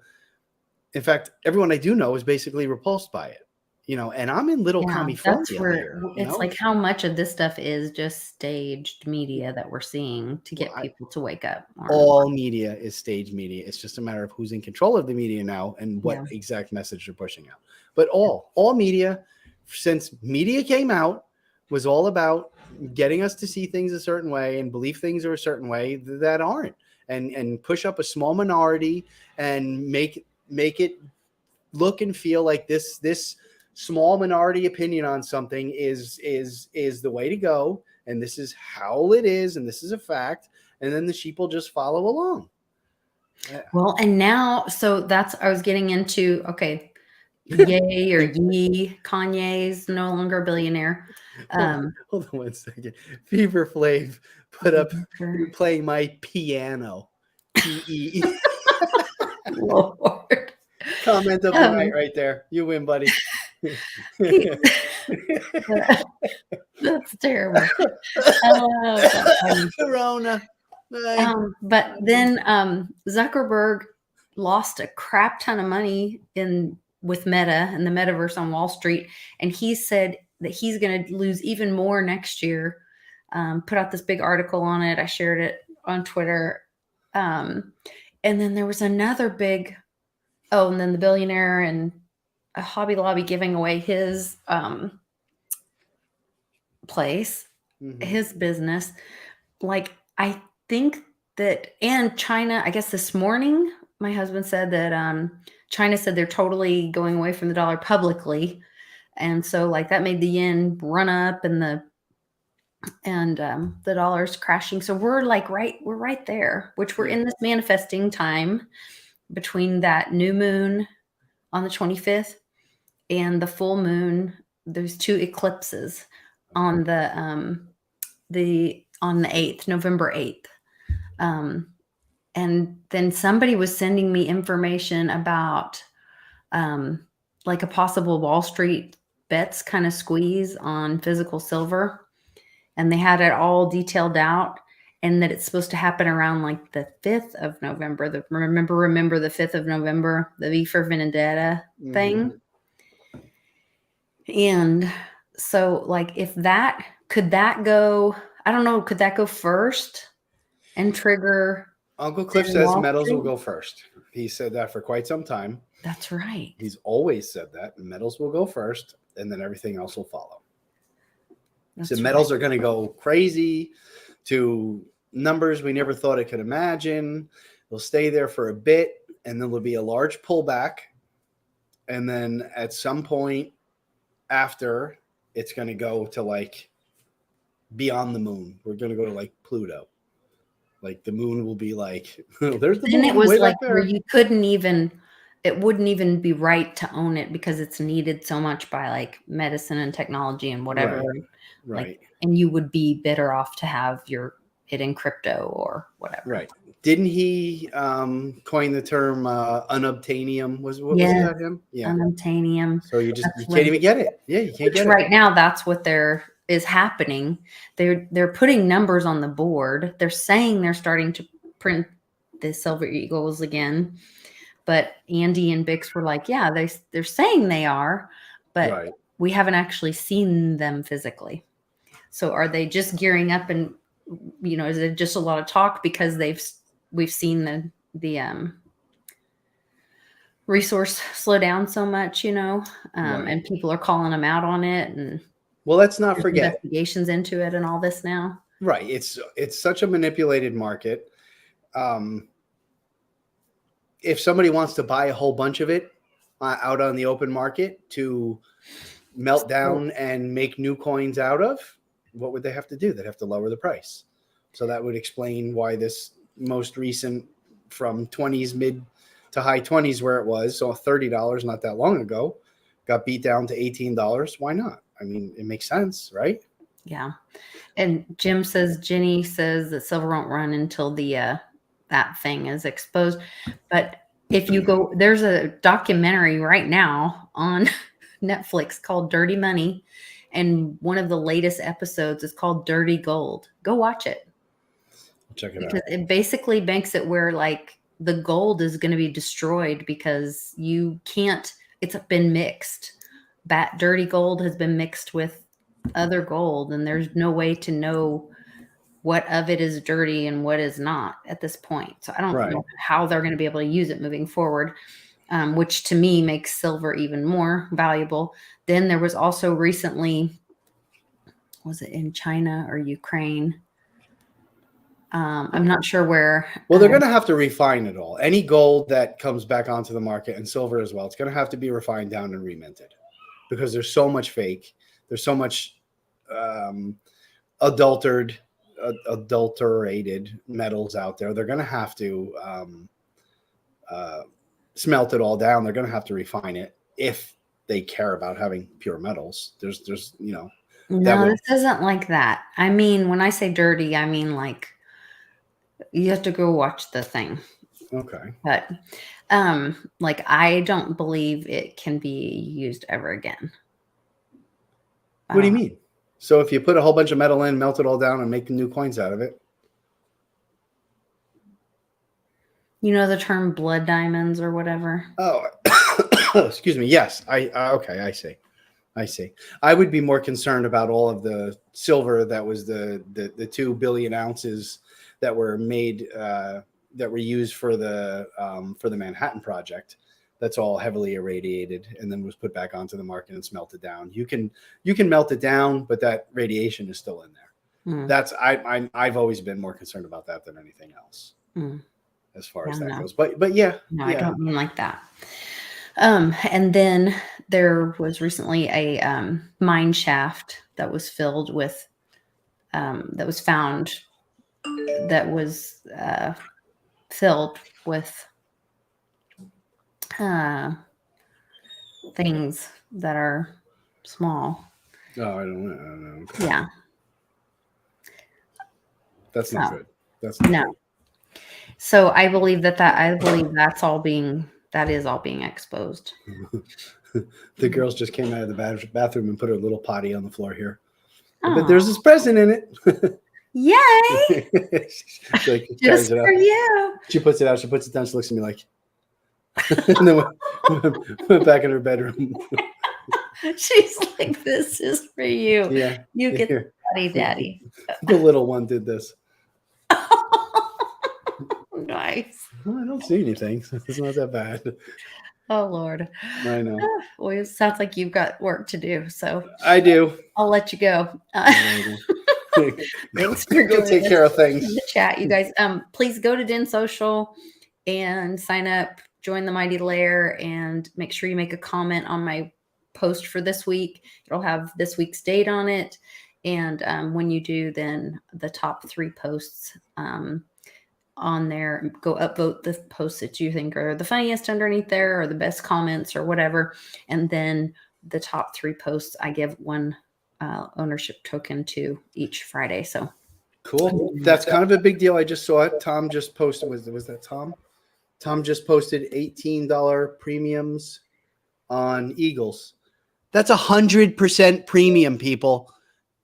In fact, everyone I do know is basically repulsed by it, you know, and I'm in little California. That's where it's like how much of this stuff is just staged media that we're seeing to get people to wake up. All media is staged media. It's just a matter of who's in control of the media now and what exact message they're pushing out. But all media, since media came out, was all about getting us to see things a certain way and believe things are a certain way that aren't, and push up a small minority and make it look and feel like this small minority opinion on something is the way to go, and this is how it is, and this is a fact, and then the sheep will just follow along. Well, and now, so that's I was getting into. Okay. Yay or ye, Kanye's no longer a billionaire. Hold on 1 second. Fever Flav put up playing my piano. P-E. Lord. Comment of the night right there. You win, buddy. That's terrible. Corona. But then Zuckerberg lost a crap ton of money with Meta and the metaverse on Wall Street, and he said that he's going to lose even more next year. Put out this big article on it. I shared it on Twitter. And then there was another big, and then the billionaire and a Hobby Lobby giving away his place, his business. Like, I think that, and China, I guess this morning, my husband said that China said they're totally going away from the dollar publicly. And so like that made the yen run up and the dollar's crashing. So we're right there, which we're in this manifesting time between that new moon on the 25th and the full moon. There's 2 eclipses on the 8th, November 8th. And then somebody was sending me information about like a possible Wall Street bets kind of squeeze on physical silver. And they had it all detailed out, and that it's supposed to happen around like the 5th of November. Remember the 5th of November, the V for Vendetta thing. And so like could that go first and trigger? Uncle Cliff says metals will go first. He said that for quite some time. That's right. He's always said that. Metals will go first, and then everything else will follow. So metals are going to go crazy to numbers we never thought it could imagine. They'll stay there for a bit, and then there'll be a large pullback. And then at some point after, it's going to go to like beyond the moon. We're going to go to like Pluto. Like the moon will be like, there's the moon. And it was like where you it wouldn't even be right to own it because it's needed so much by like medicine and technology and whatever. Right. Like, and you would be better off to have it in crypto or whatever. Right. Didn't he coin the term unobtainium? Was that him? Yeah. Unobtainium. So you can't even get it. Yeah, you can't get it. Right now, that's what is happening. They're putting numbers on the board. They're saying they're starting to print the silver eagles again. But Andy and Bix were like, yeah, they're saying they are, but we haven't actually seen them physically. So are they just gearing up and, is it just a lot of talk because we've seen the resource slow down so much, and people are calling them out on it, and let's not forget investigations into it and all this now. Right. It's such a manipulated market. If somebody wants to buy a whole bunch of it out on the open market to melt down and make new coins out of, what would they have to do? They'd have to lower the price. So that would explain why this most recent from 20s, mid to high 20s where it was, so $30 not that long ago, got beat down to $18. Why not? I mean, it makes sense, right? Yeah. And Jenny says that silver won't run until that thing is exposed. But if you go, there's a documentary right now on Netflix called Dirty Money. And one of the latest episodes is called Dirty Gold. Go watch it. Check it out. Because it basically makes it where like the gold is going to be destroyed because you can't, it's been mixed. Dirty gold has been mixed with other gold, and there's no way to know what of it is dirty and what is not at this point. So I don't know how they're going to be able to use it moving forward, which to me makes silver even more valuable. Then there was also recently, was it in China or Ukraine? I'm not sure where. Well, they're going to have to refine it all. Any gold that comes back onto the market, and silver as well, it's going to have to be refined down and reminted because there's so much fake. There's so much adulterated metals out there. They're going to have to smelt it all down. They're going to have to refine it if they care about having pure metals. There's No, this isn't like that. I mean, when I say dirty, I mean like you have to go watch the thing. Okay. But like I don't believe it can be used ever again. What do you mean? So if you put a whole bunch of metal in, melt it all down, and make new coins out of it? You know the term blood diamonds or whatever? Oh, excuse me. Yes. Okay. I see. I would be more concerned about all of the silver that was the 2 billion ounces that were made that were used for the Manhattan Project. That's all heavily irradiated and then was put back onto the market and smelted down. You can melt it down, but that radiation is still in there. That's I've always been more concerned about that than anything else, as far as that goes. But yeah, no, I don't mean like that. And then there was recently a mine shaft that was filled with that was found that was filled with things that are small. Oh, I don't know. Okay. Yeah. That's not good. That's not no. Good. So I believe that's all being exposed. The girls just came out of the bathroom and put her little potty on the floor here. But there's this present in it. Yay! Like, just for you. She puts it out. She puts it down. She looks at me like, and then went back in her bedroom. She's like, "This is for you. Yeah, you get the potty, daddy." The little one did this. Nice. Well, I don't see anything. So it's not that bad. Oh Lord. I know. Well, it sounds like you've got work to do. So I do. I'll let you go. Thanks for go take care of things in the chat, you guys. Please go to Den Social and sign up, join the Mighty Lair, and make sure you make a comment on my post for this week. It'll have this week's date on it. And when you do, then the top 3 posts on there, go upvote the posts that you think are the funniest underneath there or the best comments or whatever. And then the top 3 posts, I give 1 ownership token to each Friday. So cool. That's kind of a big deal. I just saw it. Tom just posted. Was that Tom? Tom just posted $18 premiums on Eagles. That's 100% premium, people.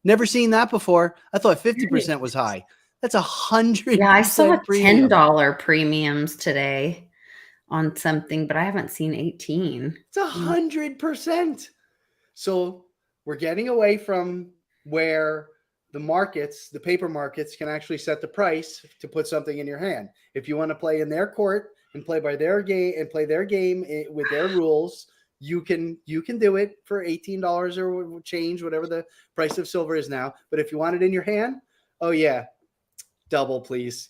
Never seen that before. I thought 50% was high. That's 100%. Yeah, I saw premium. $10 premiums today on something, but I haven't seen 18. It's 100%. So we're getting away from where the markets, the paper markets, can actually set the price to put something in your hand. If you want to play in their court and play by their game and play their game with their rules, you can do it for $18 or change, whatever the price of silver is now. But if you want it in your hand, oh yeah, double, please.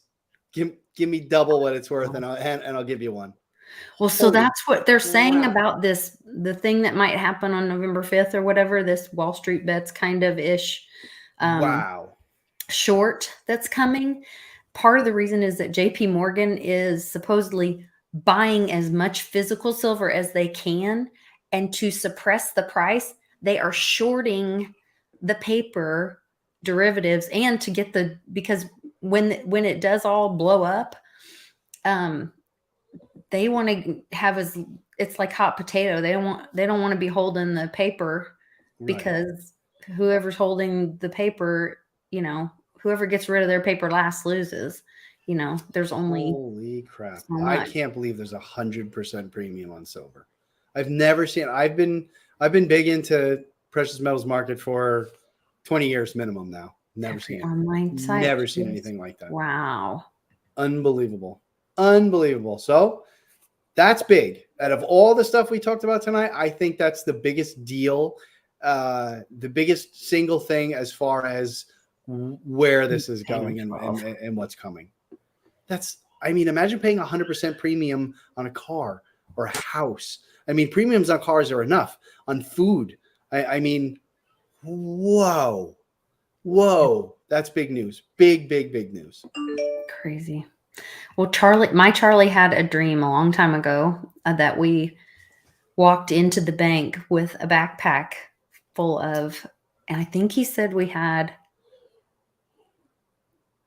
Give me double what it's worth, and I'll give you 1. Well, so that's what they're saying about this, the thing that might happen on November 5th or whatever, this Wall Street Bets kind of ish short that's coming. Part of the reason is that JP Morgan is supposedly buying as much physical silver as they can, and to suppress the price, they are shorting the paper derivatives and to get because when it does all blow up, they want to have it's like hot potato. They don't want to be holding the paper, because whoever's holding the paper, whoever gets rid of their paper last loses. There's only, holy crap. I can't believe there's 100% premium on silver. I've never seen it. I've been big into precious metals market for 20 years minimum now. Never seen it. Online site. Never seen anything like that. Wow. Unbelievable. So that's big. Out of all the stuff we talked about tonight, I think that's the biggest deal, the biggest single thing as far as where this is going and what's coming. Imagine paying 100% premium on a car or a house. Premiums on cars are enough. On food, whoa, that's big news. Big news. Crazy. Well, my Charlie had a dream a long time ago that we walked into the bank with a backpack full of, and I think he said we had,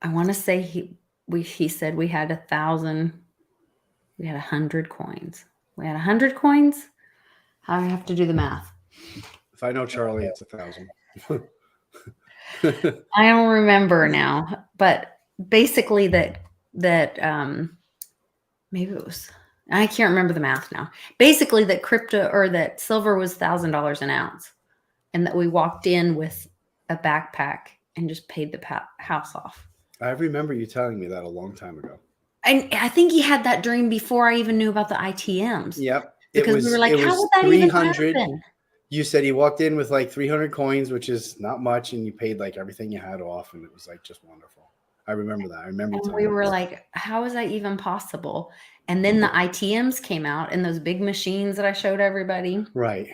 I want to say he said we had 1,000, we had 100 coins. We had 100 coins. I have to do the math. If I know Charlie, it's 1,000. I don't remember now, but basically that maybe it was, I can't remember the math now. Basically that crypto or that silver was $1,000 an ounce, and that we walked in with a backpack and just paid the house off. I remember you telling me that a long time ago. And I think he had that dream before I even knew about the ITMs. Yep. Because we were like, how would that even happen? You said he walked in with like 300 coins, which is not much, and you paid like everything you had off, and it was like just wonderful. I remember that. I remember. And we were like, how is that even possible? And then the ITMs came out, and those big machines that I showed everybody. Right.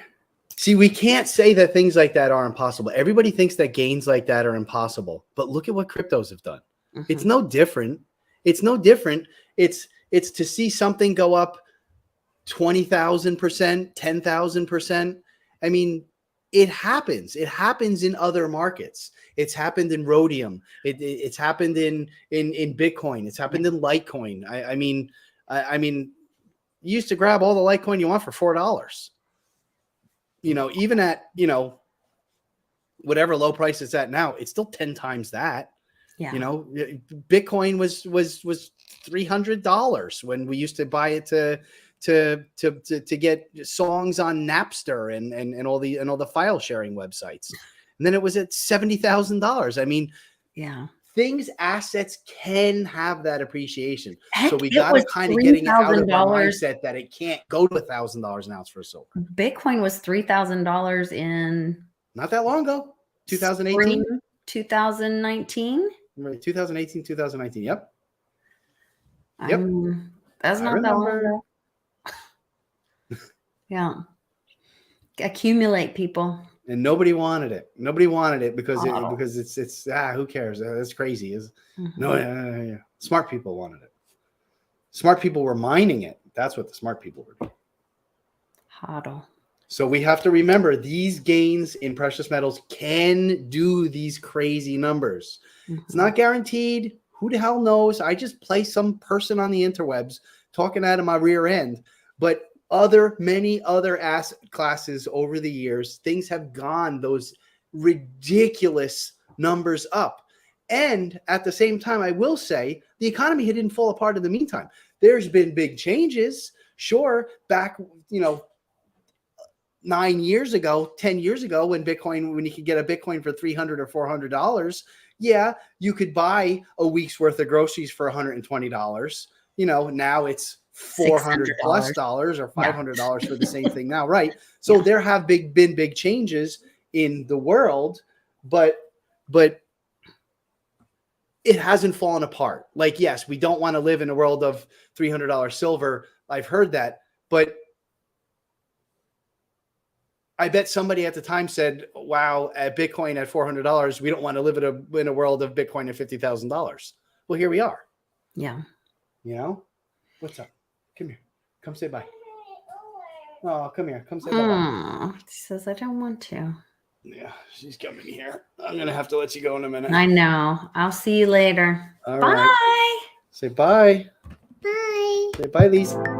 See, we can't say that things like that are impossible. Everybody thinks that gains like that are impossible, but look at what cryptos have done. Mm-hmm. It's no different. It's no different. It's to see something go up 20,000%, 10,000%. I mean, it happens. It happens in other markets. It's happened in rhodium. It's happened in Bitcoin. It's happened in Litecoin. I mean, you used to grab all the Litecoin you want for $4. You know, even at, you know, whatever low price it's at now, it's still 10 times that. Yeah. You know, Bitcoin was $300 when we used to buy it to get songs on Napster and all the file sharing websites. And then it was at $70,000. I mean, yeah, assets can have that appreciation. Heck, so we got to kind of getting out of our mindset that it can't go to $1,000 an ounce for silver. Bitcoin was $3,000 in not that long ago, 2018, 2019. 2018, 2019. Yep. That's not that long ago. Yeah. Accumulate, people. And nobody wanted it. Nobody wanted it because it's who cares? That's crazy. No. Smart people wanted it. Smart people were mining it. That's what the smart people were doing. Hodl. So we have to remember these gains in precious metals can do these crazy numbers. Mm-hmm. It's not guaranteed. Who the hell knows? I just play some person on the interwebs talking out of my rear end. But many other asset classes over the years, things have gone those ridiculous numbers up. And at the same time, I will say the economy didn't fall apart in the meantime. There's been big changes. Sure, back, 9 years ago, 10 years ago, when you could get a Bitcoin for $300 or $400, yeah, you could buy a week's worth of groceries for $120. Now it's $400 plus or $500 for the same thing now, right? So there have been big changes in the world, but it hasn't fallen apart. Like, yes, we don't want to live in a world of $300 silver. I've heard that, but I bet somebody at the time said, wow, at Bitcoin at $400, we don't want to live in a world of Bitcoin at $50,000. Well, here we are. Yeah. What's up? Come here. Come say bye. Oh, come here. Come say bye. She says, I don't want to. Yeah, she's coming here. I'm going to have to let you go in a minute. I know. I'll see you later. All bye. Right. Say bye. Bye. Say bye, Lisa.